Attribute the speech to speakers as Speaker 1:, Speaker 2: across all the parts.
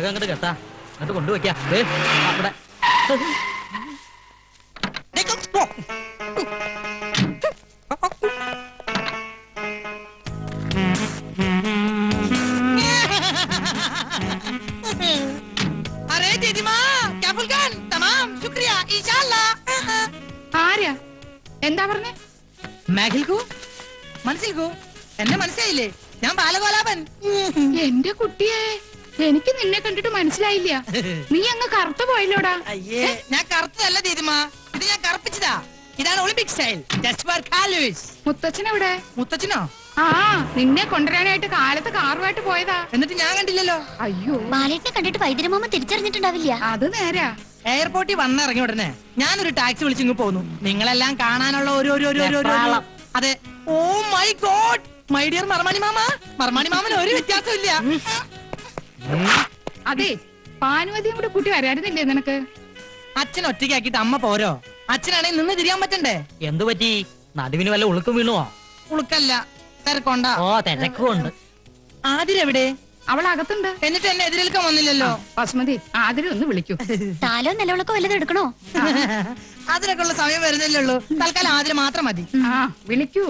Speaker 1: അങ്ങോട്ട് കേട്ടാ അങ്ങോട്ട് കൊണ്ടുവയ്ക്കാ അവിടെ
Speaker 2: अरे दीदी माँ क्या फुलकान तमाम शुक्रिया इंशाल्लाह
Speaker 3: ആരാ എന്താ പറഞ്ഞേ
Speaker 2: മാഗിൽക്കു മനസ്സിൽക്കു എന്നെ മനസ്സിലായില്ലേ ഞാൻ ബാലഗോലാപൻ
Speaker 3: എന്റെ കുട്ടിയെ എനിക്ക് നിന്നെ കണ്ടിട്ട് മനസ്സിലായില്ല നീ അങ്ങ് കറുത്തു പോയല്ലോടാ
Speaker 2: അയ്യേ ഞാൻ കറുത്തതല്ല ദീദിമ ഇത് ഞാൻ കറുപ്പിച്ചതാ ഇതാണ് ഒളിമ്പിക് സ്റ്റൈൽ ജസ്റ്റ് ഫോർ കാലുവിസ്
Speaker 3: മുത്തച്ഛനെവിടെ
Speaker 2: മുത്തച്ഛനോ
Speaker 3: ആ നിന്നെ കൊണ്ടുവരാനായിട്ട് കാലത്ത് കാറുമായിട്ട് പോയതാ
Speaker 2: എന്നിട്ട് ഞാൻ കണ്ടില്ലല്ലോ
Speaker 3: അയ്യോ
Speaker 4: ബാലേട്ടിനെ കണ്ടിട്ട് വൈദ്യരമാമ തിരിച്ചറിഞ്ഞിട്ടുണ്ടാവില്ല.
Speaker 3: അത് നേരാ
Speaker 2: എയർപോർട്ടിൽ വന്നിറങ്ങി ഉടനെ ഞാനൊരു ടാക്സി വിളിച്ചിങ്ങ് പോന്നു നിങ്ങളെല്ലാം കാണാനുള്ള ഒരു അതെ oh my god my dear മർമാണി മാമന് ഒരു വ്യത്യാസവും ഇല്ല
Speaker 3: അതെ ഭാനുമതിയും കൂടെ കൂട്ടി വരാറുന്നില്ലേ നിനക്ക്
Speaker 2: അച്ഛൻ ഒറ്റയ്ക്കാക്കിട്ട് അമ്മ പോരോ അച്ഛനാണെങ്കിൽ നിന്ന് തിരിയാൻ പറ്റണ്ടേ
Speaker 1: എന്തു പറ്റി നടുവിന് വല്ല ഉളുക്കും വീണുവോ
Speaker 2: ഉളുക്കല്ല തിരക്കൊണ്ട
Speaker 1: ഓ തിരക്കുണ്ട്
Speaker 2: ആതിരെവിടെ
Speaker 3: അവൾ അകത്തുണ്ട്
Speaker 2: എന്നിട്ട് എന്നെ എതിരേൽക്കാൻ വന്നില്ലല്ലോ
Speaker 3: ബസ്മതി ആതിരെ ഒന്ന് വിളിക്കൂ
Speaker 4: താലോ നിലവിളക്കോ വല്ലതും എടുക്കണോ?
Speaker 2: അതിനൊക്കെ ഉള്ള സമയം വരുന്നില്ലേ ഉള്ളൂ തൽക്കാലം ആതിര മാത്രം മതി
Speaker 3: ആ വിളിക്കൂ.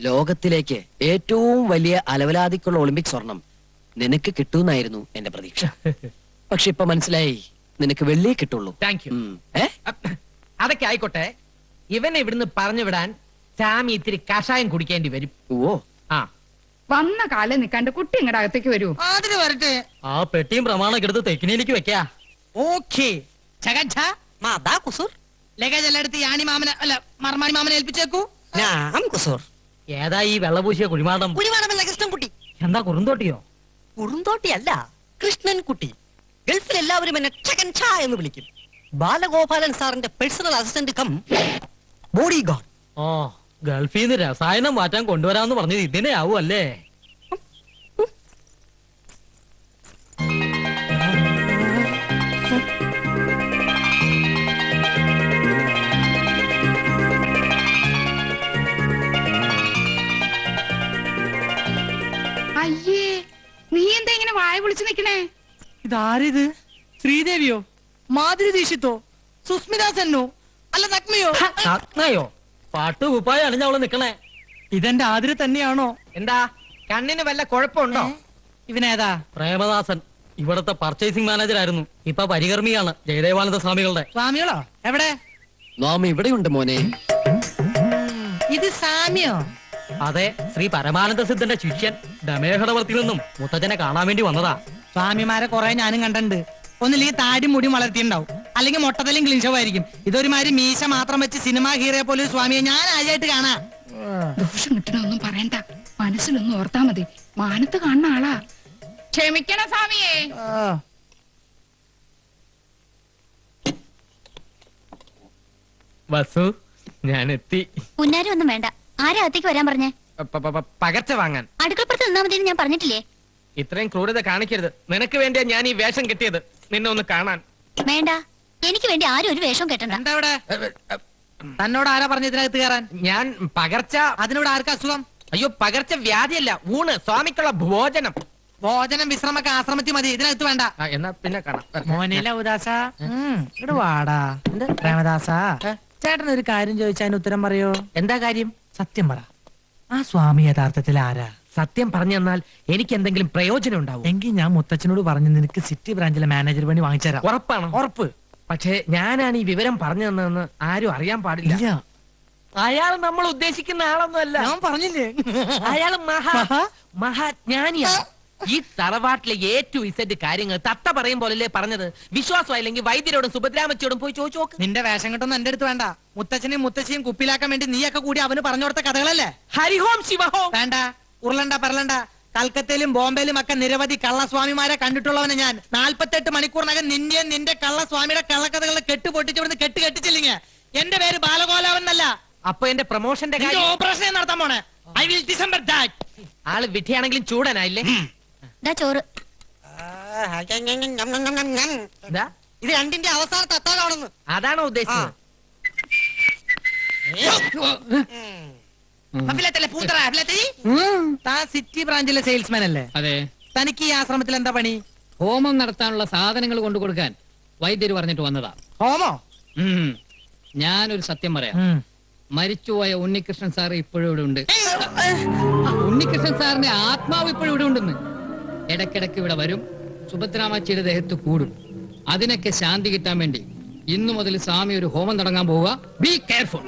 Speaker 5: ലോകത്തിലേക്ക് ഏറ്റവും വലിയ അലവലാതിക്കുള്ള ഒളിമ്പിക് സ്വർണം നിനക്ക് കിട്ടൂന്നായിരുന്നു എന്റെ പ്രതീക്ഷ. പക്ഷെ ഇപ്പൊ മനസ്സിലായി നിനക്ക് വെള്ളിയേ കിട്ടുള്ളൂ.
Speaker 6: Thank you.
Speaker 5: ഏ?
Speaker 6: അതൊക്കെ ആയിക്കോട്ടെ, ഇവനെ ഇവിടുന്ന് പറഞ്ഞു വിടാൻ സാമി ഇത്തിരി കഷായം കുടിക്കേണ്ടി വരും.
Speaker 5: ഓ
Speaker 6: ആ
Speaker 3: വന്ന കാലം നിക്കാണ്ട് കുട്ടി ഇങ്ങടെ അകത്തേക്ക് വരൂ.
Speaker 2: ആതിര വരട്ടെ.
Speaker 1: ആ പെട്ടിയും പ്രമാണൊക്കെ എടുത്ത് തെക്കിനിയിലേക്ക് വെക്കാ.
Speaker 2: ഓക്കേ ലഗേജ് എല്ലാം എടുത്ത് യാണി മാമനെ അല്ല മർമാണി മാമനെ ഏൽപ്പിച്ചേക്കൂ.
Speaker 1: ഏതാ ഈ വെള്ളപൂശിയ കുഴിമാടം?
Speaker 7: കൃഷ്ണൻകുട്ടി.
Speaker 1: എന്താ കുറുന്തോട്ടിയോ?
Speaker 7: കുറുന്തോട്ടിയല്ല, കൃഷ്ണൻകുട്ടി. ഗൾഫിൽ എല്ലാവരും എന്നെ ചകൻ ഛാ എന്ന് വിളിക്കും. ബാലഗോപാലൻ സാറിന്റെ personal assistant cum bodyguard.
Speaker 1: Oh ഗൾഫിൽ നിന്ന് രസായനം മാറ്റാൻ കൊണ്ടുവരാന്ന് പറഞ്ഞത് ഇതിനെ ആവൂ അല്ലേ?
Speaker 3: അയ്യേ നീ എന്താ ഇങ്ങനെ വായ വിളിച്ചു നിക്കണേ?
Speaker 2: ഇതാരിത്? ശ്രീദേവിയോ, മാധുരി ദീക്ഷിത്തോ, സുസ്മിത സെന്നോ, അല്ല നഗ്മയോ?
Speaker 1: നഗ്നയോ? പാട്ട് കുപ്പായ അണിഞ്ഞ അവള് നിക്കണേ.
Speaker 2: ഇതെന്റെ ആതിര തന്നെയാണോ?
Speaker 6: എന്താ കണ്ണിന് വല്ല കുഴപ്പമുണ്ടോ?
Speaker 2: ഇവനേതാ?
Speaker 1: പ്രേമദാസൻ ഇവിടത്തെ പർച്ചേസിംഗ് മാനേജർ ആയിരുന്നു. ഇപ്പൊ പരികർമ്മിയാണ് ജയദേവാനന്ദ സ്വാമികളുടെ.
Speaker 2: സ്വാമികളോ? എവിടെ?
Speaker 5: നാം ഇവിടെയുണ്ട് മോനെ.
Speaker 2: ഇത് സാമിയോ?
Speaker 1: അതെ, ശ്രീ പരമാനന്ദ സിദ്ധന്റെ ശിഷ്യൻ ദമേഹടവർത്തിൽ നിന്നും മുത്തച്ഛനെ കാണാൻ വേണ്ടി വന്നതാ.
Speaker 2: സ്വാമിമാരെ കുറെ ഞാനും കണ്ടിട്ടുണ്ട്. ഒന്നില്ലെങ്കിൽ താടി മുടി വളർത്തിണ്ടാവും, അല്ലെങ്കിൽ മൊട്ടത്തിലും ക്ലീൻഷവായിരിക്കും. ഇതൊരുമാതിരി മീശ മാത്രം വെച്ച് സിനിമാ ഹീറോയെ പോലെ ഒരു സ്വാമിയെ ഞാൻ ആദ്യമായിട്ട് കാണാ.
Speaker 3: ദോഷം കിട്ടണൊന്നും പറയണ്ട, മനസ്സിലൊന്നും ഓർത്താ മതി. മാനത്ത് കാണുന്ന ആളാ. ക്ഷമിക്കണ സ്വാമിയേ.
Speaker 6: വസു, ഞാൻ എത്തി.
Speaker 4: പുന്നാരും ഒന്നും വേണ്ട. ആരാ അകത്തേക്ക് വരാൻ പറഞ്ഞേ?
Speaker 6: പകർച്ച വാങ്ങാൻ.
Speaker 4: അടുക്കളപ്പുറത്ത് നിന്നാ മതി ഞാൻ പറഞ്ഞിട്ടില്ലേ?
Speaker 6: ഇത്രയും ക്രൂരത കാണിക്കരുത്. നിനക്ക് വേണ്ടിയാ ഞാൻ ഈ വേഷം കെട്ടിയത്, നിന്നെ ഒന്ന് കാണാൻ.
Speaker 4: വേണ്ട, എനിക്ക് വേണ്ടി ആരും ഒരു വേഷവും കെട്ടണ്ട.
Speaker 2: എന്താ ഇവിടെ? തന്നോട് ആരാ പറഞ്ഞ ഇതിനകത്ത് കയറാൻ?
Speaker 6: ഞാൻ പകർച്ച.
Speaker 2: അതിനോട് ആർക്കാ അസുഖം?
Speaker 6: അയ്യോ, പകർച്ച വ്യാധിയല്ല, ഊണ്, സ്വാമിക്കുള്ള ഭോജനം.
Speaker 2: ഭോജനം വിശ്രമൊക്കെ ആശ്രമത്തിൽ മതി, ഇതിനകത്ത് വേണ്ട.
Speaker 6: എന്നാ പിന്നെ കാണാം.
Speaker 2: മോനില ഉദാസ ഇവിടെ വാടാ. പ്രേമദാസ, ചേട്ടൻ ഒരു കാര്യം ചോദിച്ചാൽ അതിന് ഉത്തരം പറയോ?
Speaker 6: എന്താ കാര്യം?
Speaker 2: സത്യം പറ, ആ സ്വാമി യഥാർത്ഥത്തിൽ ആരാ?
Speaker 6: സത്യം പറഞ്ഞു തന്നാൽ എനിക്ക് എന്തെങ്കിലും പ്രയോജനം ഉണ്ടാവും.
Speaker 2: എങ്കിൽ ഞാൻ മുത്തച്ഛനോട് പറഞ്ഞു നിനക്ക് സിറ്റി ബ്രാഞ്ചിലെ മാനേജർ പണി വാങ്ങിച്ചുതരാം.
Speaker 6: ഉറപ്പാണ്?
Speaker 2: ഉറപ്പ്.
Speaker 6: പക്ഷേ ഞാനാണ് ഈ വിവരം പറഞ്ഞു തന്നതെന്ന് ആരും അറിയാൻ പാടില്ല.
Speaker 2: ഇല്ല,
Speaker 6: അയാൾ നമ്മൾ ഉദ്ദേശിക്കുന്ന ആളൊന്നുമല്ല.
Speaker 2: ഞാൻ പറഞ്ഞില്ലേ,
Speaker 6: അയാൾ മഹാജ്ഞാനിയാണ്. ഈ തറവാട്ടിലെ ഏറ്റവും ഇസഡ് കാര്യങ്ങൾ തത്ത പറയും പോലല്ലേ പറഞ്ഞത്. വിശ്വാസമായില്ലെങ്കിൽ വൈദ്യരോടും സുഭദ്രാമച്ചിയോടും പോയി ചോദിച്ചു നോക്ക്.
Speaker 2: നിന്റെ വേഷം കെട്ടൊന്നും എന്റെ അടുത്ത് വേണ്ട. മുത്തച്ഛനെയും മുത്തശ്ശിയും കുപ്പിലാക്കാൻ വേണ്ടി നീയൊക്കെ കൂടി അവന് പറഞ്ഞു കൊടുത്ത കഥകളല്ലേ?
Speaker 6: ഹരിഹോം ശിവഹോം.
Speaker 2: വേണ്ട, ഉരുളണ്ട പറലണ്ട. കൽക്കത്തയിലും ബോംബെയിലും ഒക്കെ നിരവധി കള്ളസ്വാമിമാരെ കണ്ടിട്ടുള്ളവനെ ഞാൻ. 48 മണിക്കൂറിനകം നിന്നെയും നിന്റെ കള്ളസ്വാമിയുടെ കള്ളക്കഥകളെ കെട്ടുപൊട്ടിച്ചിവിടുന്ന് കെട്ടിച്ചില്ലെങ്കിൽ എന്റെ പേര് ബാലഗോലാവൻ എന്നല്ല.
Speaker 6: അപ്പൊ എന്റെ പ്രൊമോഷന്റെ കാര്യം
Speaker 2: ഓപ്പറേഷൻ നടത്താൻ പോണേ. I will December that.
Speaker 6: ആള് വിധിയാണെങ്കിലും ചൂടനായില്ലേ?
Speaker 4: ദാ ചോറ്.
Speaker 6: എന്താ
Speaker 7: ഇത് രണ്ടിന്റെ അവസാനത്തെ അത്താഴമാണെന്ന്.
Speaker 6: അതാണോ ഉദ്ദേശിച്ചത്?
Speaker 2: താൻ സിറ്റി ബ്രാഞ്ചിലെ സെയിൽസ്മാൻ അല്ലേ?
Speaker 1: അതെ.
Speaker 2: തനിക്ക് ഈ ആശ്രമത്തിൽ എന്താ പണി?
Speaker 8: ഹോമം നടത്താനുള്ള സാധനങ്ങൾ കൊണ്ടു കൊടുക്കാൻ വൈദ്യര് പറഞ്ഞിട്ട് വന്നതാ.
Speaker 2: ഹോമോ?
Speaker 8: ഞാനൊരു സത്യം പറയാം. മരിച്ചുപോയ ഉണ്ണികൃഷ്ണൻ സാർ ഇപ്പോഴും ഇവിടെ ഉണ്ട്. ഉണ്ണികൃഷ്ണൻ സാറിന്റെ ആത്മാവ് ഇപ്പോഴും ഇവിടെ ഉണ്ടെന്ന്. ഇടയ്ക്കിടയ്ക്ക് ഇവിടെ വരും, സുഭദ്രാമച്ചിയുടെ ദേഹത്ത് കൂടും. അതിനൊക്കെ ശാന്തി കിട്ടാൻ വേണ്ടി ഇന്നു മുതൽ സ്വാമി ഒരു ഹോമം തുടങ്ങാൻ പോവുക. Be careful.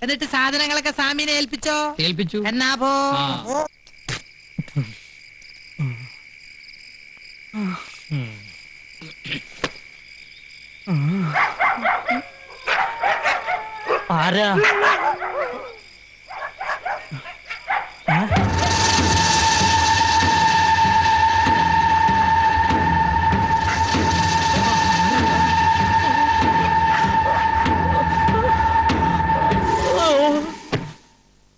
Speaker 2: എന്നിട്ട് സാധനങ്ങളൊക്കെ സ്വാമിനെ ഏൽപ്പിച്ചോ?
Speaker 8: ഏൽപ്പിച്ചു.
Speaker 2: എന്നാ പോ.
Speaker 8: ആ.
Speaker 2: ആരാ?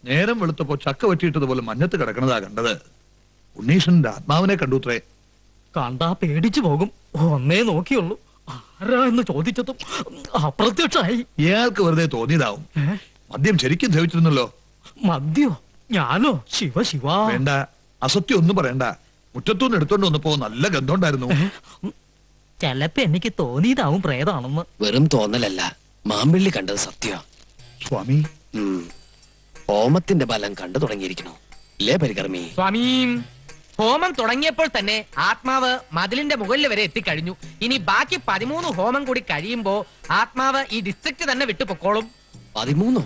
Speaker 9: നേരം വെളുത്തപ്പോ ചക്ക വെട്ടിയിട്ടതുപോലെ മഞ്ഞത്ത് കിടക്കണതാ കണ്ടത്. ഉണ്ണീഷന്റെ ആത്മാവിനെ കണ്ടുത്രേ.
Speaker 1: കണ്ടാ പേടിച്ചു പോകും. ഒന്നേ നോക്കിയുള്ളൂ. ആരാ എന്ന് ചോദിച്ചതും അപ്രത്യക്ഷമായി.
Speaker 9: ഇയാൾക്ക് വെറുതെ തോന്നിയതാവും. മദ്യം ശരിക്കും സേവിച്ചിരുന്നല്ലോ.
Speaker 1: മദ്യോ? ഞാനോ? ശിവ ശിവ.
Speaker 9: വേണ്ട, അസത്യം ഒന്നും പറയണ്ട. മുറ്റത്തുനിന്ന് എടുത്തോണ്ട് വന്നപ്പോ നല്ല ഗന്ധമുണ്ടായിരുന്നു.
Speaker 1: ചെലപ്പോ എനിക്ക് തോന്നിയതാവും പ്രേതാണെന്ന്.
Speaker 5: വെറും തോന്നലല്ല, മാമ്പിള്ളി കണ്ടത് സത്യ.
Speaker 9: സ്വാമി,
Speaker 5: ഹോമത്തിന്റെ ബലം കണ്ടു തുടങ്ങിയിരിക്കണോ ഇല്ലേ പരികർമ്മി?
Speaker 6: സ്വാമി, ഹോമം തുടങ്ങിയപ്പോൾ തന്നെ ആത്മാവ് മതിലിന്റെ മുകളിൽ വരെ എത്തിക്കഴിഞ്ഞു. ഇനി ബാക്കി 13 ഹോമം കൂടി കഴിയുമ്പോ ആത്മാവ് ഈ ഡിസ്ട്രിക്ട് തന്നെ വിട്ടുപൊക്കോളും.
Speaker 5: 13?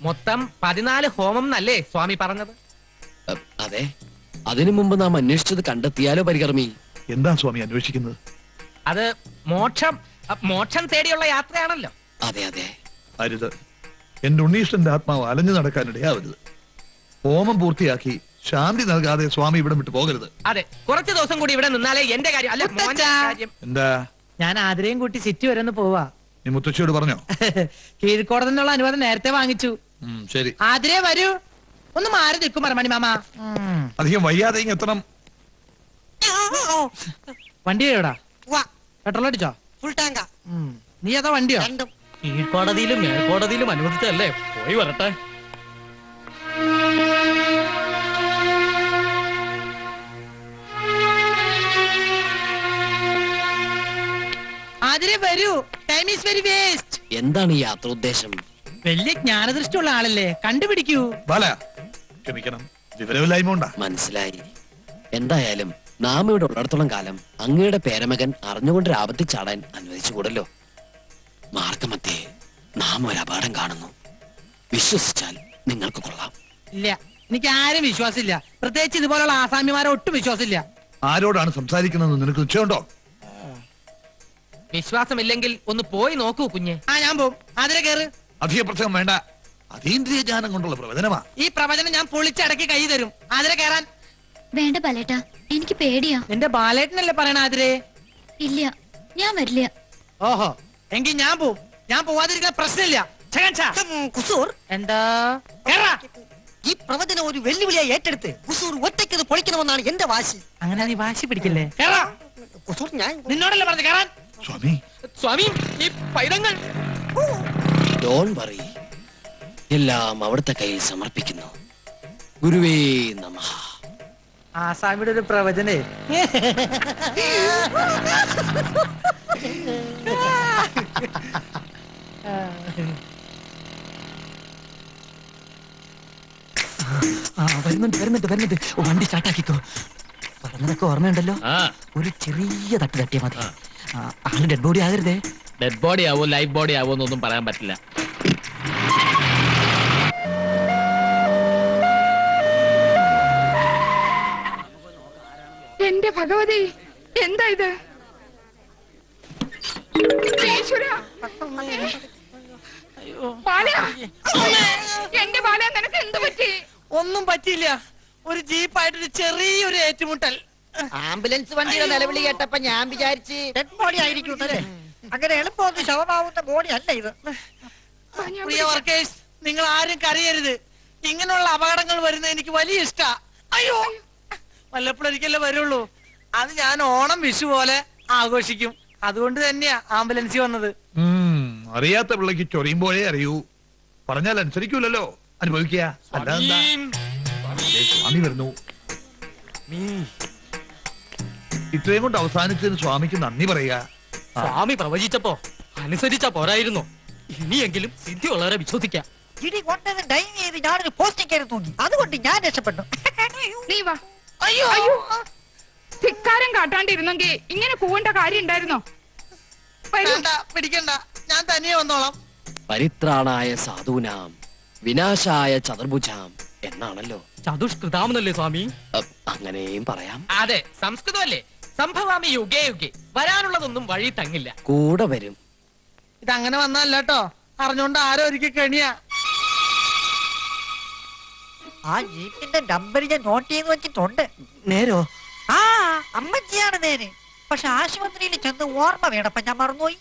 Speaker 6: മൊത്തം 14 ഹോമം എന്നല്ലേ സ്വാമി പറഞ്ഞത്?
Speaker 5: അതെ. അതിനു മുമ്പ് നാം അന്വേഷിച്ചത് കണ്ടെത്തിയാലോ പരികർമ്മി?
Speaker 9: എന്താ സ്വാമി അന്വേഷിക്കുന്നത്?
Speaker 6: അത് മോക്ഷം തേടിയുള്ള യാത്രയാണല്ലോ.
Speaker 5: അതെ അതെ.
Speaker 9: അരുത്, എന്റെ ഉണ്ണീഷന്റെ ആത്മാവ് അലഞ്ഞു നടക്കാനിടയാവരുത്. ഹോമം പൂർത്തിയാക്കി ശാന്തി നൽകാതെ സ്വാമി ഇവിടെ വിട്ടു പോകരുത്.
Speaker 6: അതെ, കുറച്ചു ദിവസം കൂടി ഇവിടെ നിന്നാലേ എന്റെ കാര്യം അല്ല മോന്റെ കാര്യം.
Speaker 9: എന്താ?
Speaker 2: ഞാൻ ആതിരയും കൂട്ടി സിറ്റി വരെ ഒന്ന് പോവാ.
Speaker 9: നീ മുത്തശ്ശിയോട് പറഞ്ഞോ?
Speaker 2: കീഴ്ക്കോടതിനുള്ള അനുവാദം നേരത്തെ വാങ്ങിച്ചു.
Speaker 9: ശരി.
Speaker 2: ആതിരേ വരൂ. ഒന്ന് മാറി നിൽക്കും മരമണി മാമ.
Speaker 9: അധികം വയ്യാതെ ഇങ്ങ് എത്തണം.
Speaker 2: വണ്ടി എവിടാ? പെട്രോൾ അടിച്ചോ?
Speaker 7: ഫുൾ ടാങ്കാ.
Speaker 2: നീ ഏതാ വണ്ടിയോ?
Speaker 7: രണ്ടും.
Speaker 1: കീഴ്ക്കോടതിയിലും മേൽക്കോടതിയിലും അനുവദിച്ചല്ലേ. പോയി വരട്ടെ.
Speaker 2: ആതിരേ വരൂ. Time is very waste.
Speaker 5: എന്താണ് ഈ യാത്ര ഉദ്ദേശം?
Speaker 2: വലിയ ജ്ഞാനദൃഷ്ടിയുള്ള ആളല്ലേ, കണ്ടുപിടിക്കൂ.
Speaker 9: ബാല, ക്ഷമിക്കണം, വിവരമില്ലായ്മ ഉണ്ടാ.
Speaker 5: മനസ്സിലായി. എന്തായാലും നാം ഇവിടെ ഉള്ളിടത്തോളം കാലം അങ്ങയുടെ പേരമകൻ അറിഞ്ഞുകൊണ്ട് ആപത്തിൽ ചാടാൻ അനുവദിച്ചുകൂടല്ലോ. മാർഗമധ്യേ നാം ഒരു അപകടം കാണുന്നു. വിശ്വസിച്ചാൽ നിങ്ങൾക്ക് കൊള്ളാം.
Speaker 2: ഇല്ല, എനിക്ക് ആരും വിശ്വാസമില്ല. പ്രത്യേകിച്ച് ഇതുപോലുള്ള ആസാമിമാരെ ഒട്ടും വിശ്വാസമില്ല.
Speaker 9: ആരോടാണ് സംസാരിക്കുന്നതെന്ന് നിനക്ക് നിശ്ചയമുണ്ടോ?
Speaker 6: വിശ്വാസമില്ലെങ്കിൽ ഒന്ന് പോയി നോക്കൂ കുഞ്ഞെ.
Speaker 2: ഞാൻ പോവും. ആതിരെ കേറ്.
Speaker 9: അധിക പ്രസംഗം വേണ്ട. അതീന്ദ്രിയ ജ്ഞാനം കൊണ്ടുള്ള പ്രവചനമാ.
Speaker 2: ഈ പ്രവചനം ഞാൻ പൊളിച്ചടക്കി കൈ തരും. ആതിരെ കേറാൻ.
Speaker 4: വേണ്ട ബാലേട്ടാ, എനിക്ക് പേടിയാ.
Speaker 2: നിന്റെ ബാലേട്ടനല്ലേ പറയണ ആതിരെ?
Speaker 4: ഇല്ല, ഞാൻ വരില്ല.
Speaker 2: ഓഹോ, എങ്കിൽ ഞാൻ പോവും. ഞാൻ പോവാതിരിക്കുന്ന പ്രശ്നമില്ല.
Speaker 7: കുസൂർ,
Speaker 2: എന്താ? കേറാ.
Speaker 7: ഈ പ്രവചനം ഒരു വെല്ലുവിളിയായി ഏറ്റെടുത്ത് കുസൂർ ഒറ്റയ്ക്കത് പൊളിക്കണമെന്നാണ് എന്റെ വാശി.
Speaker 2: അങ്ങനെ നീ വാശി പിടിക്കില്ലേ? കേറാ.
Speaker 7: കുസൂർ, ഞാൻ
Speaker 2: നിന്നോടല്ലേ പറഞ്ഞു കേറാൻ?
Speaker 9: സ്വാമി,
Speaker 6: സ്വാമി, ഈ പൈതങ്ങൾ
Speaker 5: ഡോൺ വറി, എല്ലാം അവിടുത്തെ കയ്യിൽ സമർപ്പിക്കുന്നു. ഗുരുവേ നമഃ.
Speaker 2: ആസാമിയുടെ ഒരു പ്രവചനേ.
Speaker 1: വരുന്നുണ്ട്. വണ്ടി സ്റ്റാർട്ടാക്കിക്കോ. പറഞ്ഞതൊക്കെ ഓർമ്മയുണ്ടല്ലോ. ഒരു ചെറിയ തട്ട് തട്ടിയാ മതി. ആള് ഡെഡ് ബോഡി ആകരുതേ.
Speaker 6: ഡെഡ് ബോഡി ആവോ ലൈഫ് ബോഡി ആവോ എന്നൊന്നും പറയാൻ പറ്റില്ല.
Speaker 3: എന്റെ ഭഗവതി, എന്താ ഇത്? ഈശ്വരാ. ബാലയാ, എന്റെ ബാല, നിനക്ക് എന്ത് പറ്റി?
Speaker 2: ഒന്നും പറ്റിയില്ല. ഒരു ജീപ്പായിട്ടൊരു ചെറിയൊരു ഏറ്റുമുട്ടൽ.
Speaker 7: ആംബുലൻസ് വണ്ടിയുടെ നിലവിളി കേട്ടപ്പോ ഞാൻ വിചാരിച്ച് ഡെഡ് ബോഡി ആയിരിക്കും. അങ്ങനെ എളുപ്പമൊന്നും ശവമാവുന്ന ബോഡി അല്ല ഇത്.
Speaker 2: പ്രിയ വർക്കേഴ്സ്, നിങ്ങൾ ആരും കരയരുത്. ഇങ്ങനെയുള്ള അപകടങ്ങൾ വരുന്നത് എനിക്ക് വലിയ ഇഷ്ടാ. അയ്യോ, വല്ലപ്പോഴൊരിക്കലേ വരുള്ളൂ. അത് ഞാൻ ഓണം വിഷു പോലെ ആഘോഷിക്കും. അതുകൊണ്ട് തന്നെയാ ആംബുലൻസിൽ വന്നത്.
Speaker 9: അറിയാത്ത പിള്ളക്ക് ചൊറിയുമ്പോഴേ അറിയൂ. പറഞ്ഞാൽ അനുസരിക്കൂലല്ലോ. അനുഭവിക്കുക. അല്ലാതെന്താ? സ്വാമി വരുന്നു. ഇത്രയും കൊണ്ട് അവസാനിച്ചതിന് സ്വാമിക്ക് നന്ദി പറയാ.
Speaker 6: സ്വാമി പ്രവചിച്ചപ്പോ അനുസരിച്ച പോരായിരുന്നു. ഇനിയെങ്കിലും സിദ്ധി ഉള്ളവരെ വിശ്വസിക്കാം.
Speaker 7: ഇടി കൊണ്ടത് ഡൈവ് ചെയ്ത് ഞാനൊരു പോസ്റ്റിംഗ് കയറി തൂങ്ങി, അതുകൊണ്ട് ഞാൻ രക്ഷപ്പെട്ടു.
Speaker 3: നീ വാ. അയ്യോ ധിക്കാരം കാട്ടാണ്ടിരുന്നെങ്കിൽ ഇങ്ങനെ പോവേണ്ട കാര്യം ഉണ്ടായിരുന്നോ? വരൂ.
Speaker 2: വേണ്ട, പിടിക്കണ്ട, ഞാൻ തനിയെ വന്നോളാം.
Speaker 5: പരിത്രാണായ സാധൂനാം വിനാശായ ചതുർഭുജാം എന്നാണല്ലോ.
Speaker 6: ചതുഷ്കൃതാമെന്നല്ലേ സ്വാമി?
Speaker 5: അങ്ങനെയും പറയാം.
Speaker 6: അതെ, സംസ്കൃതമല്ലേ. സംഭവാമി യുഗേ യുഗേ. വരാനുള്ളതൊന്നും വഴി തങ്ങില്ല.
Speaker 5: കൂടെ വരും.
Speaker 2: ഇതങ്ങനെ വന്നല്ല കേട്ടോ, അറിഞ്ഞോണ്ട് ആരോ ഒരിക്കൽ കെണിയാ.
Speaker 7: ആ ജീപ്പിന്റെ നമ്പർ ഞാൻ നോട്ട് ചെയ്ത് വെച്ചിട്ടുണ്ട്.
Speaker 1: നേരോ?
Speaker 7: ആ അമ്മച്ചിയാണ് നേര്. പക്ഷെ ആശുപത്രിയിൽ ചെന്ന് ഓർമ്മ വേണപ്പ ഞാൻ മറന്നുപോയി.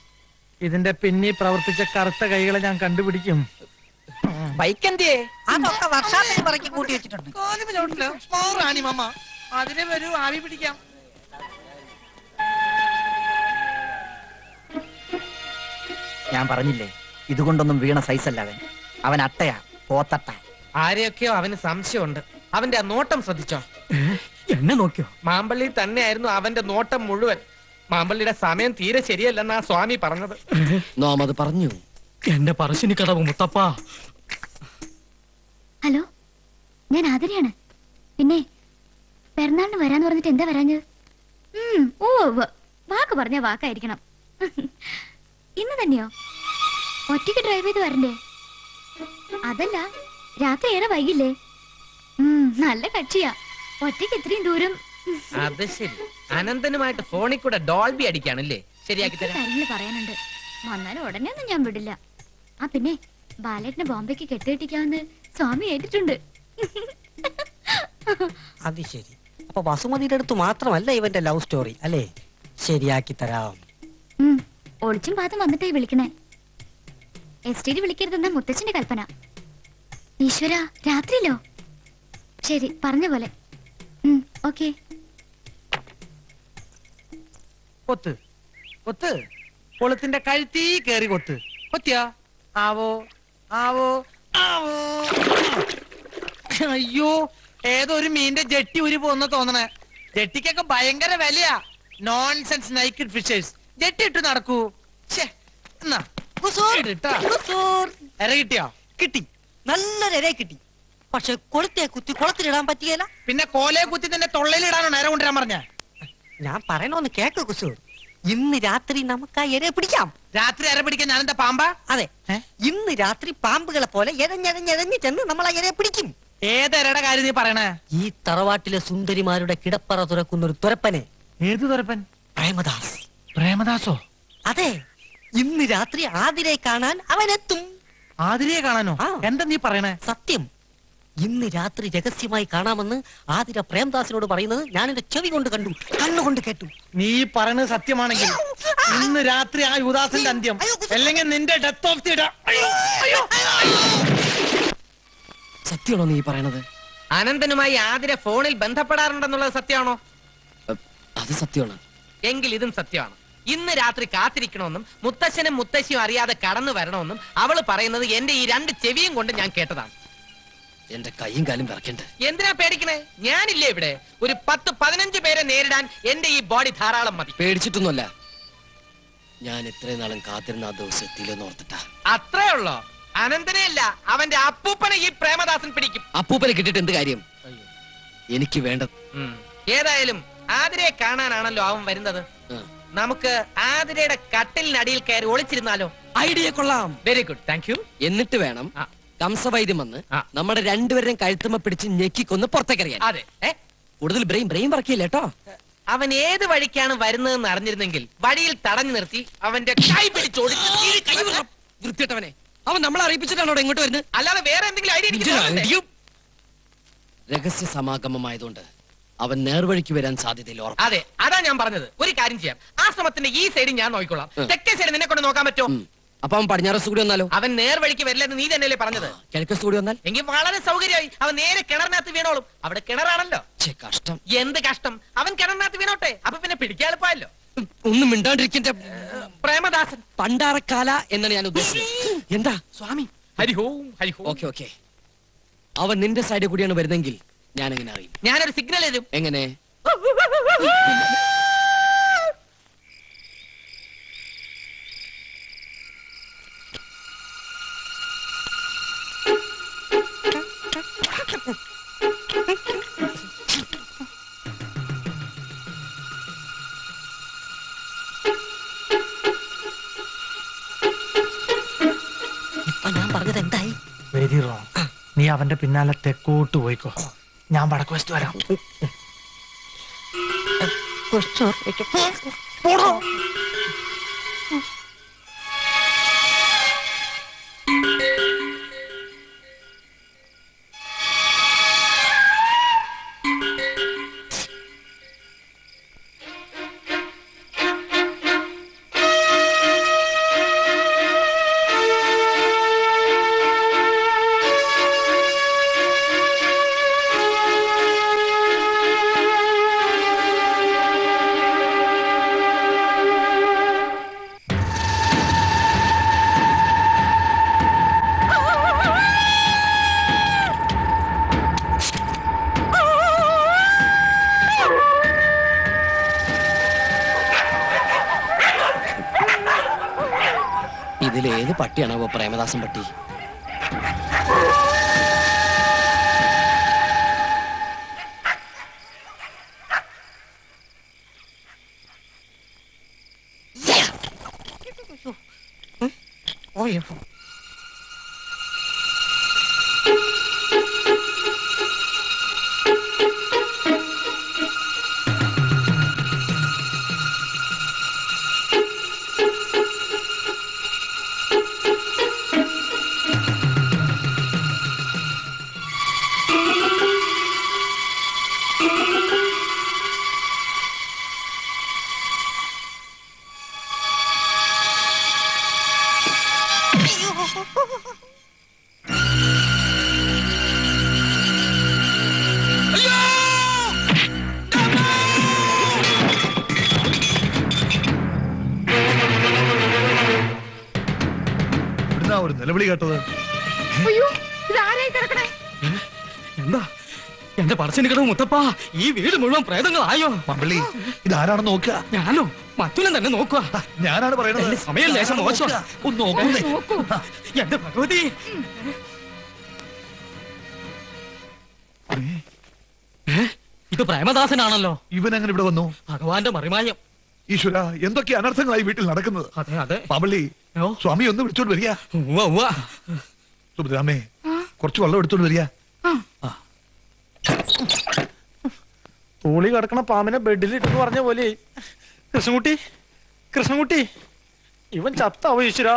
Speaker 2: ഇതിന്റെ പിന്നിൽ പ്രവർത്തിച്ച കറുത്ത കൈകളെ ഞാൻ കണ്ടുപിടിക്കും.
Speaker 6: ബൈക്ക് എന്തിയേ?
Speaker 7: അതൊക്കെ വർഷാപ്പിന് പറക്കി കൂട്ടി വെച്ചിട്ടുണ്ട്.
Speaker 2: റാണി മമ്മ അതിനെ വരൂ, ആവി പിടിക്കാം.
Speaker 1: ഞാൻ പറഞ്ഞില്ലേ, ഇതുകൊണ്ടൊന്നും വീണ സൈസല്ല അവൻ. അവൻ അട്ടയാ, പോത്തട്ട.
Speaker 6: ആരെയൊക്കെയോ അവന് സംശയമുണ്ട്. അവന്റെ ആ നോട്ടം ശ്രദ്ധിച്ചോ?
Speaker 1: എന്നെ നോക്കിയോ?
Speaker 6: മാമ്പള്ളി തന്നെയായിരുന്നു അവന്റെ നോട്ടം മുഴുവൻ. മാമ്പള്ളിയുടെ സമയം തീരെ ശരിയല്ലെന്നാ സ്വാമി പറഞ്ഞത്.
Speaker 5: നാം അത് പറഞ്ഞു.
Speaker 6: എന്റെ പറശ്ശിനി കടവ് മുത്തപ്പ.
Speaker 4: ഹലോ, ഞാൻ ആതിരയാണ്. പിന്നെ പിറന്നാളിന് വരാന്ന് പറഞ്ഞിട്ട് എന്താ വരാഞ്ഞത്? ഓ വാക്ക് പറഞ്ഞ വാക്കായിരിക്കണം. ഇന്ന് തന്നെയോ? ഒറ്റയ്ക്ക് ഡ്രൈവ് ചെയ്ത് വരണ്ടേ? അതല്ല, രാത്രി ഏറെ വൈകില്ലേ? നല്ല കക്ഷിയാ. ഒറ്റയ്ക്ക് ഇത്രയും ദൂരം.
Speaker 6: അത് ശരി, അനന്തനുമായിട്ട് ഫോണിൽ കൂടെ ഡോൾബി അടിക്കാണല്ലേ? ശരിയാക്കി തരാം.
Speaker 4: കാര്യങ്ങൾ പറയാനുണ്ട്. വന്നാലും ഉടനെ ഒന്നും ഞാൻ വിടില്ല. ആ പിന്നെ ബാലേട്ടിനെ ബോംബെക്ക് കെട്ടിയിട്ടിക്കാമെന്ന് സ്വാമി ഏറ്റിട്ടുണ്ട്.
Speaker 7: അത് ശരി. അപ്പൊ വസുമതിയുടെ അടുത്ത് മാത്രമല്ല ഇവന്റെ ലവ് സ്റ്റോറി അല്ലേ? ശരിയാക്കി തരാം.
Speaker 4: ഒളിച്ചും പാത്തും വന്നിട്ടേ വിളിക്കണേ. എസ്റ്റേറ്റ് വിളിക്കരുതെന്ന മുത്തച്ഛന്റെ കൽപ്പന. ഈശ്വര, രാത്രിയിലോ? ശരി, പറഞ്ഞ പോലെ. ഓക്കെ.
Speaker 2: കൊത്ത് കൊത്ത്, കൊളുത്തിന്റെ കഴുത്തീ കേറി കൊത്ത്. കൊത്തിയാ? ആവോ ആവോ ആവോ. അയ്യോ, ഏതോ ഒരു മീന്റെ ജെട്ടി ഉരി പോന്ന തോന്നണേ. ജെട്ടിക്കൊക്കെ ഭയങ്കര വിലയാ. Nonsense naked fishers. ജെട്ടി ഇട്ട് നടക്കൂ. എന്നാ എര കിട്ടിയോ?
Speaker 7: കിട്ടി, നല്ലൊരു ഇരയെ കിട്ടി. പക്ഷെ കൊളുത്തെ കുത്തി കുളത്തിലിടാൻ പറ്റിയല്ല.
Speaker 2: പിന്നെ കോലയെ കുത്തി തന്നെ തൊള്ളയിലിടാനോ നേരെ കൊണ്ടുവരാൻ പറഞ്ഞ?
Speaker 7: ഞാൻ പറയണോന്ന് കേക്ക് കുസൂർ. ഇന്ന് രാത്രി നമുക്ക് ആ ഇരയെ പിടിക്കാം.
Speaker 2: രാത്രി എര പിടിക്കാൻ ഞാനെന്താ പാമ്പാ?
Speaker 7: അതെ, ഇന്ന് രാത്രി പാമ്പുകളെ പോലെ എഴഞ്ഞെഴഞ്ഞെഴഞ്ഞ് ചെന്ന് നമ്മൾ ആ ഇരയെ പിടിക്കും.
Speaker 2: ഏതെരയുടെ കാര്യം നീ പറയണേ?
Speaker 7: ഈ തറവാട്ടിലെ സുന്ദരിമാരുടെ കിടപ്പറ തുറക്കുന്ന ഒരു തുരപ്പനെ.
Speaker 2: ഏത് തുരപ്പൻ?
Speaker 7: പ്രേമദാസ്.
Speaker 2: പ്രേമദാസോ?
Speaker 7: അതെ, ഇന്ന് രാത്രി ആതിരെ കാണാൻ അവനെത്തും.
Speaker 2: ആതിരയെ കാണാനോ?
Speaker 7: ആ.
Speaker 2: എന്താ നീ പറയണേ?
Speaker 7: സത്യം. ഇന്ന് രാത്രി രഹസ്യമായി കാണാമെന്ന് ആതിര പ്രേംദാസിനോട് പറയുന്നത് ഞാൻ എന്റെ ചെവി കൊണ്ട് കണ്ടു, കണ്ണുകൊണ്ട് കേട്ടു.
Speaker 2: നീ പറയണത് സത്യമാണെങ്കിൽ ഇന്ന് രാത്രി ആ യുദാസിന്റെ അന്ത്യം, അല്ലെങ്കിൽ നിന്റെ ഡെത്ത് ഓഫ് ദി ഡേ.
Speaker 5: സത്യമാണോ നീ പറയണത്?
Speaker 6: അനന്തനുമായി ആതിര ഫോണിൽ ബന്ധപ്പെടാറുണ്ടെന്നുള്ളത് സത്യമാണോ?
Speaker 5: അത് സത്യമാണ്.
Speaker 6: എങ്കിൽ ഇതും സത്യമാണ്. ഇന്ന് രാത്രി കാത്തിരിക്കണമെന്നും മുത്തശ്ശനും മുത്തശ്ശിയും അറിയാതെ കടന്നു വരണമെന്നും അവള് പറയുന്നത് എന്റെ ഈ രണ്ട് ചെവിയും കൊണ്ട് ഞാൻ കേട്ടതാണ്.
Speaker 5: എന്റെ കൈയും കാലും വിറക്കണ്ട.
Speaker 6: എന്തിനാ പേടിക്കണേ? ഞാനില്ലേ ഇവിടെ. ഒരു 10-15 പേരെ നേരിടാൻ എന്റെ ഈ ബോഡി ധാരാളം മതി.
Speaker 5: പേടിച്ചിട്ടൊന്നുമല്ല, ഞാൻ ഇത്രയും നാളും കാത്തിരുന്ന ആ ദിവസം എത്തിയില്ലെന്ന് ഓർത്തിട്ടാ.
Speaker 6: അത്രേ ഉള്ളോ? അനന്തനെയല്ല, അവന്റെ അപ്പൂപ്പനെ ഈ പ്രേമദാസൻ പിടിക്കും.
Speaker 5: അപ്പൂപ്പനെ കിട്ടിട്ട് എന്ത് കാര്യം? എനിക്ക് വേണ്ടത്.
Speaker 6: ഏതായാലും ആതിരയെ കാണാനാണല്ലോ അവൻ വരുന്നത്. നമുക്ക് ആതിരയുടെ കട്ടിലിനടിയിൽ കയറി ഒളിച്ചിരുന്നാലോ?
Speaker 5: ഐഡിയ കൊള്ളാം.
Speaker 6: Very good, thank you.
Speaker 5: എന്നിട്ട് വേണം
Speaker 6: ആ.
Speaker 5: കംസവൈദ്യം വന്ന്
Speaker 6: ആ.
Speaker 5: നമ്മുടെ രണ്ടുപേരെയും കഴുത്തുമ്മ പിടിച്ച് ഞെക്കിക്കൊന്ന് പുറത്തേക്കറിയാൻ.
Speaker 6: അതെ.
Speaker 5: കൂടുതൽ ബ്രെയിൻ പറക്കില്ല കേട്ടോ.
Speaker 6: അവൻ ഏത് വഴിക്കാണ് വരുന്നതെന്ന് അറിഞ്ഞിരുന്നെങ്കിൽ വഴിയിൽ തടഞ്ഞു നിർത്തി അവന്റെ കൈ പിടിച്ചോടിച്ച്
Speaker 5: വൃത്തിയിട്ടവനെ, അവൻ നമ്മളെ അറിയിപ്പിച്ചിട്ടാണോ ഇങ്ങോട്ട് വരുന്നത്?
Speaker 6: അല്ലാതെ വേറെ എന്തെങ്കിലും ഐഡിയ?
Speaker 5: രഹസ്യ സമാഗമമായതുകൊണ്ട് അവൻ നേർവഴിക്ക് വരാൻ സാധ്യതയില്ല.
Speaker 6: അതെ, അതാ ഞാൻ പറഞ്ഞത്. ഒരു കാര്യം ചെയ്യാം, ആശ്രമത്തിന്റെ ഈ സൈഡ് ഞാൻ നോക്കിക്കോളാം. തെക്കേ സൈഡ് നിന്നെ കൊണ്ട് നോക്കാൻ പറ്റുമോ?
Speaker 5: അപ്പൊ അവൻ പടിഞ്ഞാറ് കൂടി വന്നാലോ?
Speaker 6: അവൻ നേർവഴിക്ക് വരില്ലെന്ന് നീ തന്നെയല്ലേ പറഞ്ഞത്?
Speaker 5: കിഴക്ക് കൂടി വന്നാൽ
Speaker 6: എങ്കിൽ വളരെ സൗകര്യമായി. അവൻ നേരെ കിണറിനകത്ത് വീണോളും. അവിടെ കിണറാണല്ലോ.
Speaker 5: കഷ്ടം.
Speaker 6: എന്ത് കഷ്ടം? അവൻ കിണറിനകത്ത് വീണോട്ടെ, അപ്പൊ പിന്നെ പിടിക്കാൻ എളുപ്പമല്ലോ.
Speaker 5: ഒന്നും മിണ്ടാണ്ടിരിക്കന്റെ
Speaker 6: പ്രേമദാസൻ
Speaker 5: പണ്ടാറക്കാല എന്നാണ് ഞാൻ ഉദ്ദേശിച്ചത്. എന്താ
Speaker 6: സ്വാമി? ഹരിഹോം ഹരിഹോം.
Speaker 5: ഓക്കെ. അവൻ നിന്റെ സൈഡിൽ കൂടിയാണ് വരുന്നെങ്കിൽ ഞാൻ എങ്ങനെ അറിയും?
Speaker 6: ഞാനൊരു സിഗ്നൽ തരും.
Speaker 5: എങ്ങനെ?
Speaker 7: ഇപ്പൊ ഞാൻ പറഞ്ഞത് എന്തായി?
Speaker 2: Very wrong. നീ അവന്റെ പിന്നാലെ തെക്കോട്ട് പോയിക്കോ, ഞാൻ വടക്ക് വശത്ത് വരാം. പോടോ.
Speaker 5: ഇതിലേത് പട്ടിയാണാവോ പ്രേമദാസൻ പട്ടി?
Speaker 9: ഇവിടുന്നാ ഒരു നിലവിളി കേട്ടത്?
Speaker 3: അയ്യോ ഇതാരായി കിടക്കണേ?
Speaker 1: എന്താ എന്റെ പറശ്ശിനി കിടവ് മുത്തപ്പാ, ഈ വീട് മുഴുവൻ പ്രേതങ്ങളായോ?
Speaker 9: മമ്പള്ളി, ഇതാരാണെന്ന് നോക്കുക.
Speaker 1: ഞാനോ? മറ്റുള്ള തന്നെ നോക്കുക.
Speaker 9: ഞാനാണ് പറയുന്നത്.
Speaker 1: സമയം ലേശം മോശം.
Speaker 9: ഒന്ന് നോക്കുന്നേ.
Speaker 3: നോക്കൂ.
Speaker 1: എന്റെ ഭഗവതി, ഇത് പ്രേമദാസനാണല്ലോ.
Speaker 9: ഇവൻ എങ്ങനെ ഇവിടെ വന്നു?
Speaker 1: ഭഗവാന്റെ മറിമായം.
Speaker 9: ഈശ്വര, എന്തൊക്കെ അനർത്ഥങ്ങളായി വീട്ടിൽ നടക്കുന്നത്.
Speaker 1: അതെ അതെ.
Speaker 9: മമ്പള്ളി,
Speaker 1: ഓ,
Speaker 9: സ്വാമി ഒന്ന് വിളിച്ചോണ്ട് വരിക.
Speaker 1: ഉവ്വ, ഉവ്വ.
Speaker 9: സുഭദ്രാമേ,
Speaker 3: ആ,
Speaker 9: കുറച്ച് വെള്ളം എടുത്തോണ്ട് വരിക.
Speaker 3: ആ.
Speaker 2: തൂളി കിടക്കണ പാമ്പിനെ ബെഡിലിട്ടെന്ന് പറഞ്ഞ പോലെ. കൃഷ്ണൻകുട്ടി, കൃഷ്ണൻകുട്ടി, ഇവൻ ചത്താവോ ഈശ്വര?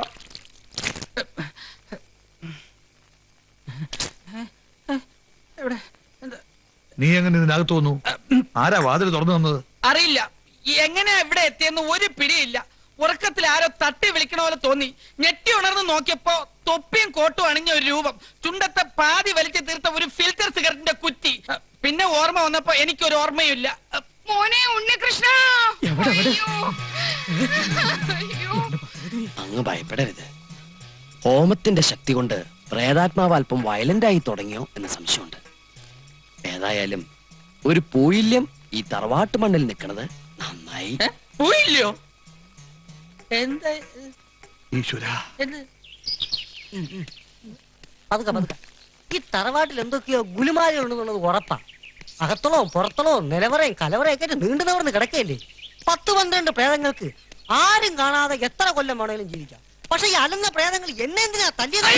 Speaker 9: നീ എങ്ങനെ ഇതിനകത്ത് വന്നു? ആരാ വാതിൽ തുറന്നു തന്നത്?
Speaker 6: അറിയില്ല എങ്ങനെയാ ഇവിടെ എത്തിയെന്ന് ഒരു പിടിയില്ല. ഉറക്കത്തിൽ ആരോ തട്ടി വിളിക്കണ പോലെ തോന്നി. ഞെട്ടി ഉണർന്ന് നോക്കിയപ്പോ തൊപ്പിയും കോട്ടും അണിഞ്ഞ ഒരു രൂപം, ചുണ്ടത്തെ പാതി വലിച്ചു തീർത്ത ഒരു ഫിൽറ്റർ സിഗരറ്റിന്റെ കുറ്റി. പിന്നെ ഓർമ്മ വന്നപ്പോ എനിക്കൊരു ഓർമ്മയില്ല.
Speaker 3: മോനെ ഉണ്ണികൃഷ്ണ. അയ്യോ. അയ്യോ.
Speaker 5: അങ്ങ് ഭയപ്പെടരുത്. ഹോമത്തിന്റെ ശക്തി കൊണ്ട് പ്രേതാത്മാവ് അല്പം വയലന്റ് ആയി തുടങ്ങിയോ എന്ന് സംശയമുണ്ട്. ഏതായാലും ഒരു പൂയില്യം ഈ തറവാട്ട് മണ്ണിൽ നിൽക്കണത് നന്നായി.
Speaker 6: പോയില്ലയോ? എന്താ
Speaker 9: ഈശ്വര,
Speaker 7: പതുക്കെ പതുക്കെ. ഈ തറവാട്ടിൽ എന്തൊക്കെയോ ഗുലുമാലുണ്ടെന്നുള്ളത് ഉറപ്പാ. അകത്തളവും പുറത്തളവും നിലവറയും കലവറയൊക്കെ ആയിട്ട് നീണ്ടു നിവർന്ന് കിടക്കയില്ലേ. 10-12 പ്രേതങ്ങൾക്ക് ആരും കാണാതെ എത്ര കൊല്ലം വേണേലും ജീവിക്കാം. പക്ഷെ ഈ അലന്ന പ്രേതങ്ങൾ എന്നെ എന്തിനാ തല്ലിയത്?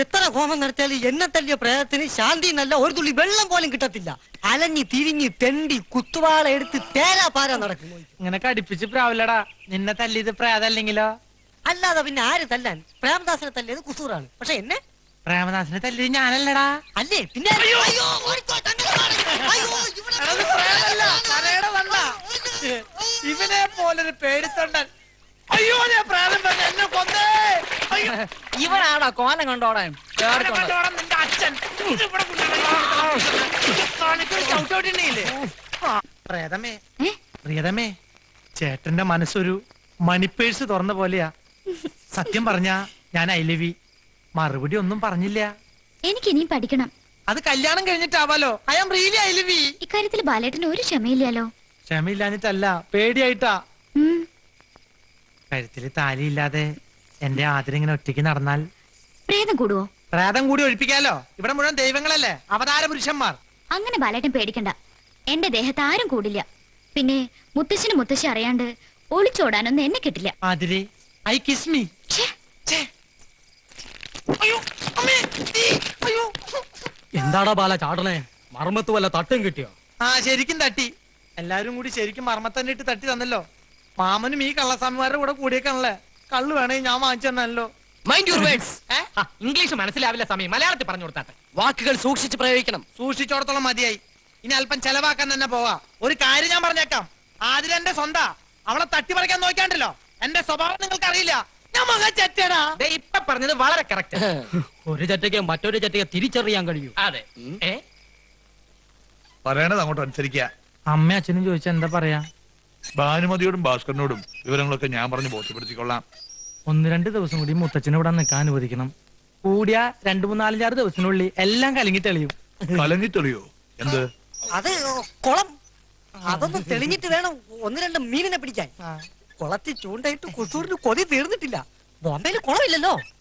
Speaker 7: എത്ര ഹോമം നടത്തിയാലും എന്നെ തല്ലിയ പ്രേതത്തിന് ശാന്തി എന്നല്ല ഒരു തുള്ളി വെള്ളം പോലും കിട്ടത്തില്ല. അലഞ്ഞി തിരിഞ്ഞ് തെണ്ടി കുത്തുവാള എടുത്ത് തേരാ പാരാ നടക്കും.
Speaker 2: ഇങ്ങനെ കടിപ്പിച്ച് പ്രാവില്ലടാ. നിന്നെ തല്ലിയത് പ്രേതല്ലെങ്കിലോ?
Speaker 7: അല്ലാതെ പിന്നെ ആര് തല്ലാൻ? പ്രേമദാസനെ തല്ലിയത് കുസൂറാണ്. പക്ഷെ എന്നെ
Speaker 2: പ്രേമദാസനെ തല്ലിയത് ഞാനല്ലടാ.
Speaker 7: അല്ലേ പിന്നെ? അയ്യോ, ഓടിക്കോ, തന്നെ കാണും. അയ്യോ, ഇവിടെ
Speaker 2: ഇവനെ പോലൊരു പേടിത്തൊണ്ടൻ. അയ്യോ, ഞാൻ പ്രാണം പറഞ്ഞ എന്നെ കൊന്നേ.
Speaker 8: ഇവനാടാ കോലം കണ്ടോടാൻ.
Speaker 2: നിന്റെ അച്ഛൻ പ്രേതമേ,
Speaker 4: ഏ?
Speaker 2: പ്രിയതമേ, ചേട്ടന്റെ മനസ്സൊരു മണിപ്പേഴ്സ് തുറന്ന പോലെയാ. സത്യം പറഞ്ഞ ഞാൻ ഐലവി. മറുപടി ഒന്നും പറഞ്ഞില്ല.
Speaker 4: എനിക്ക് ഇനിയും പഠിക്കണം.
Speaker 2: അത് കല്യാണം കഴിഞ്ഞിട്ടാവാലോ. I am really ഐലവി.
Speaker 4: ഇക്കാര്യത്തിൽ ബാലേട്ടന് ഒരു ക്ഷമയില്ലല്ലോ.
Speaker 2: ക്ഷമയില്ലാഞ്ഞിട്ടല്ല, പേടിയായിട്ടാ.
Speaker 4: ഉം.
Speaker 2: കഴുത്തില് താലിയില്ലാതെ എന്റെ ആദ്യം ഇങ്ങനെ ഒറ്റയ്ക്ക് നടന്നാൽ
Speaker 4: പ്രേതം കൂടുവോ?
Speaker 2: പ്രേതം കൂടി ഒഴിപ്പിക്കാലോ. ഇവിടെ മുഴുവൻ ദൈവങ്ങളല്ലേ, അവതാര പുരുഷന്മാർ.
Speaker 4: അങ്ങനെ ബാലേട്ടൻ പേടിക്കണ്ട. എന്റെ ദേഹത്ത് ആരും കൂടില്ല. പിന്നെ മുത്തശ്ശന് മുത്തശ്ശി അറിയാണ്ട് ഒളിച്ചോടാനൊന്നും എന്നെ കിട്ടില്ല.
Speaker 2: ആതിരെ, ഐ കിസ് മീ.
Speaker 4: ഛേ,
Speaker 2: അയ്യോ അമ്മേ, തീ, അയ്യോ.
Speaker 7: എന്താടാ ബാല ചാടണേ? മർമ്മത്ത് വല്ല തട്ടും കിട്ടിയോ?
Speaker 2: ആ ശരിക്കും തട്ടി. എല്ലാരും കൂടി ശരിക്കും മർമ്മത്തന്നെ ഇട്ട് തട്ടി തന്നല്ലോ. മാമനും ഈ കള്ളസ്വാമിമാരുടെ കൂടെ കൂടിയേക്കാണല്ലേ. കള്ളു വേണേ ഞാൻ വാങ്ങിച്ചു തന്നല്ലോ.
Speaker 5: Mind your words.
Speaker 6: ഇംഗ്ലീഷ് മനസ്സിലാവില്ല സമയം, മലയാളത്തിൽ പറഞ്ഞു കൊടുത്താട്ടെ.
Speaker 5: വാക്കുകൾ സൂക്ഷിച്ച് പ്രയോഗിക്കണം.
Speaker 2: സൂക്ഷിച്ചോടത്തോളം മതിയായി. ഇനി അല്പം ചെലവാക്കാൻ തന്നെ പോവാ. ഒരു കാര്യം ഞാൻ പറഞ്ഞേക്കാം, ആതിര എന്റെ സ്വന്താ. അവളെ തട്ടിപ്പറിക്കാൻ നോക്കിയാണ്ടല്ലോ, എന്റെ സ്വഭാവം നിങ്ങൾക്ക് അറിയില്ല. ഞാൻ മക ചെറ്റടാ.
Speaker 6: ദേ ഇപ്പൊ പറഞ്ഞത് വളരെ കറക്റ്റ്.
Speaker 7: ഒരു ചറ്റയ്ക്ക് മറ്റൊരു ചറ്റയ്ക്ക് തിരിച്ചറിയാൻ കഴിയൂ.
Speaker 6: അതെ.
Speaker 9: പറയണത് അങ്ങോട്ട് അനുസരിക്കുക.
Speaker 2: അമ്മ അച്ഛനും ചോദിച്ചാ എന്താ പറയാ?
Speaker 9: ഭാനുമതിയോടും ഭാസ്കരനോടും വിവരങ്ങളൊക്കെ ഞാൻ പറഞ്ഞ് ബോധ്യപ്പെടുത്തിക്കൊള്ളാം.
Speaker 2: 1-2 ദിവസം കൂടി മുത്തച്ഛനെ ഇവിടെ നിൽക്കാൻ അനുവദിക്കണം. കൂടിയ 2-3-4-6 ദിവസത്തിനുള്ളിൽ എല്ലാം കലങ്ങി തെളിയും.
Speaker 9: കലങ്ങി തെളിയോ? എന്ത്?
Speaker 7: അത് കുളം. അതൊന്നും തെളിഞ്ഞിട്ട് വേണം 1-2 മീനിനെ പിടിക്കാൻ. കുളത്തിൽ ചൂണ്ടയിട്ട് കുസൂറിന് കൊതി തീർന്നിട്ടില്ല. ബോംബെയിൽ കുളമില്ലല്ലോ.